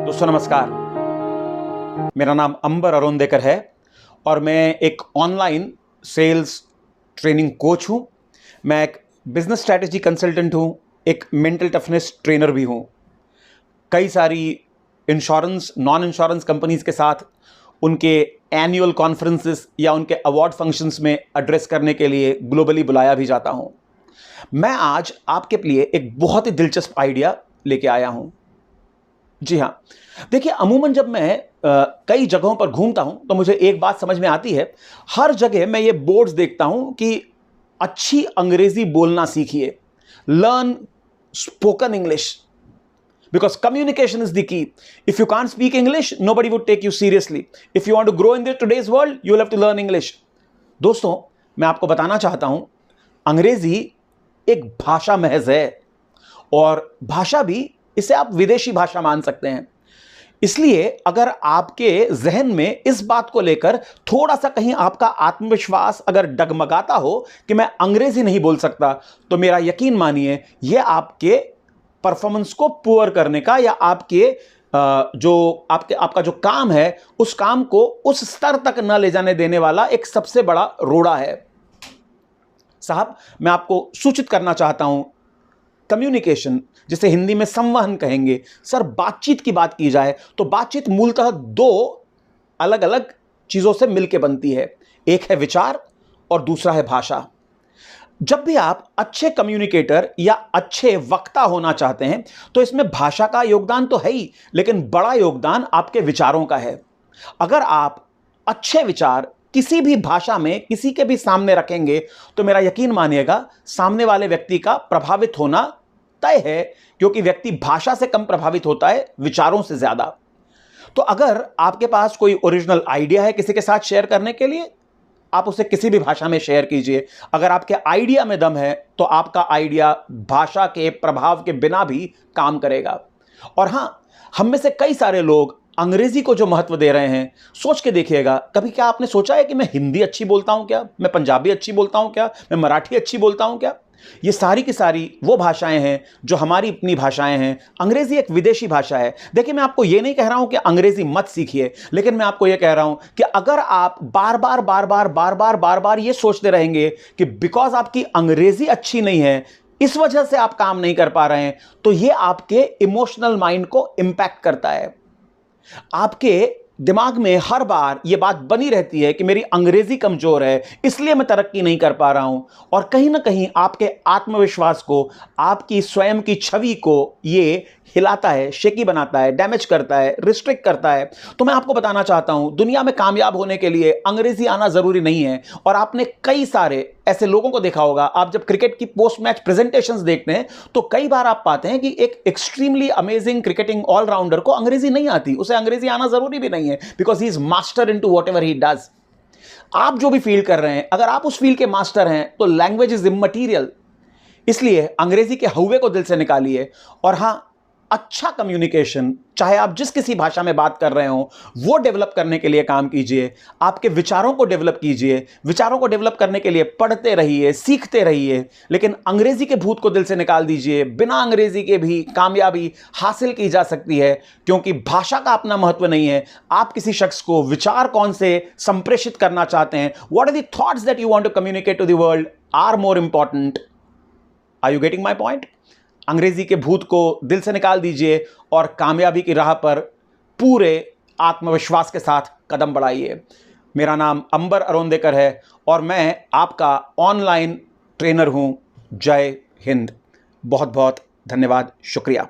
दोस्तों नमस्कार, मेरा नाम अंबर अरोंदेकर है और मैं एक ऑनलाइन सेल्स ट्रेनिंग कोच हूं। मैं एक बिजनेस स्ट्रैटेजी कंसल्टेंट हूं, एक मेंटल टफनेस ट्रेनर भी हूं। कई सारी इंश्योरेंस नॉन इंश्योरेंस कंपनीज के साथ उनके एनुअल कॉन्फ्रेंसेस या उनके अवार्ड फंक्शंस में एड्रेस करने के लिए ग्लोबली बुलाया भी जाता हूं। मैं आज आपके लिए एक बहुत ही दिलचस्प आइडिया लेके आया हूं। जी हाँ, देखिए अमूमन जब मैं कई जगहों पर घूमता हूं तो मुझे एक बात समझ में आती है। हर जगह मैं ये बोर्ड्स देखता हूं कि अच्छी अंग्रेजी बोलना सीखिए, learn spoken English, because communication is the key. If you can't speak English nobody would take you seriously. If you want to grow in the today's world you will have to learn English. दोस्तों, मैं आपको बताना चाहता हूं, अंग्रेजी एक भाषा महज है और भाषा भी, इसे आप विदेशी भाषा मान सकते हैं। इसलिए अगर आपके जहन में इस बात को लेकर थोड़ा सा कहीं आपका आत्मविश्वास अगर डगमगाता हो कि मैं अंग्रेजी नहीं बोल सकता, तो मेरा यकीन मानिए यह आपके परफॉर्मेंस को पुअर करने का या आपके आपका जो काम है उस काम को उस स्तर तक न ले जाने देने वाला एक सबसे बड़ा रोड़ा है। साहब, मैं आपको सूचित करना चाहता हूं, कम्युनिकेशन, जिसे हिंदी में संवहन कहेंगे। सर, बातचीत की बात की जाए तो बातचीत मूलतः दो अलग अलग चीजों से मिलकर बनती है। एक है विचार और दूसरा है भाषा। जब भी आप अच्छे कम्युनिकेटर या अच्छे वक्ता होना चाहते हैं तो इसमें भाषा का योगदान तो है ही, लेकिन बड़ा योगदान आपके विचारों का है। अगर आप अच्छे विचार किसी भी भाषा में किसी के भी सामने रखेंगे तो मेरा यकीन मानिएगा सामने वाले व्यक्ति का प्रभावित होना तय है, क्योंकि व्यक्ति भाषा से कम प्रभावित होता है विचारों से ज्यादा। तो अगर आपके पास कोई ओरिजिनल आइडिया है किसी के साथ शेयर करने के लिए, आप उसे किसी भी भाषा में शेयर कीजिए। अगर आपके आइडिया में दम है तो आपका आइडिया भाषा के प्रभाव के बिना भी काम करेगा। और हां, हम में से कई सारे लोग अंग्रेजी को जो महत्व दे रहे हैं, सोच के देखिएगा, कभी क्या आपने सोचा है कि मैं हिंदी अच्छी बोलता हूं क्या, मैं पंजाबी अच्छी बोलता हूं क्या, मैं मराठी अच्छी बोलता हूं क्या? ये सारी की सारी वो भाषाएं हैं जो हमारी अपनी भाषाएं हैं। अंग्रेजी एक विदेशी भाषा है। देखिए, मैं आपको ये नहीं कह रहा हूं कि अंग्रेजी मत सीखिए, लेकिन मैं आपको ये कह रहा हूं कि अगर आप बार बार ये सोचते रहेंगे कि बिकॉज आपकी अंग्रेजी अच्छी नहीं है इस वजह से आप काम नहीं कर पा रहे हैं, तो ये आपके इमोशनल माइंड को इंपैक्ट करता है। आपके दिमाग में हर बार यह बात बनी रहती है कि मेरी अंग्रेजी कमजोर है, इसलिए मैं तरक्की नहीं कर पा रहा हूं, और कहीं ना कहीं आपके आत्मविश्वास को, आपकी स्वयं की छवि को यह हिलाता है, शेकी बनाता है, डैमेज करता है, रिस्ट्रिक्ट करता है। तो मैं आपको बताना चाहता हूं, दुनिया में कामयाब होने के लिए अंग्रेजी आना जरूरी नहीं है। और आपने कई सारे ऐसे लोगों को देखा होगा, आप जब क्रिकेट की पोस्ट मैच प्रेजेंटेशंस देखते हैं तो कई बार आप पाते हैं कि एक एक्सट्रीमली अमेजिंग क्रिकेटिंग ऑलराउंडर को अंग्रेजी नहीं आती, उसे अंग्रेजी आना जरूरी भी नहीं है, because he is master into whatever he does. आप जो भी फील कर रहे हैं, अगर आप उस फील्ड के मास्टर हैं तो लैंग्वेज इज इममटीरियल। इसलिए अंग्रेजी के हौवे को दिल से निकालिए। और हां, अच्छा कम्युनिकेशन, चाहे आप जिस किसी भाषा में बात कर रहे हो, वो डेवलप करने के लिए काम कीजिए। आपके विचारों को डेवलप कीजिए। विचारों को डेवलप करने के लिए पढ़ते रहिए, सीखते रहिए, लेकिन अंग्रेजी के भूत को दिल से निकाल दीजिए। बिना अंग्रेजी के भी कामयाबी हासिल की जा सकती है, क्योंकि भाषा का अपना महत्व नहीं है। आप किसी शख्स को विचार कौन से संप्रेषित करना चाहते हैं, what are the thoughts that you want to communicate to the world, are more important. Are you getting my point? अंग्रेजी के भूत को दिल से निकाल दीजिए और कामयाबी की राह पर पूरे आत्मविश्वास के साथ कदम बढ़ाइए। मेरा नाम अंबर अरोंदेकर है और मैं आपका ऑनलाइन ट्रेनर हूं। जय हिंद। बहुत बहुत धन्यवाद, शुक्रिया।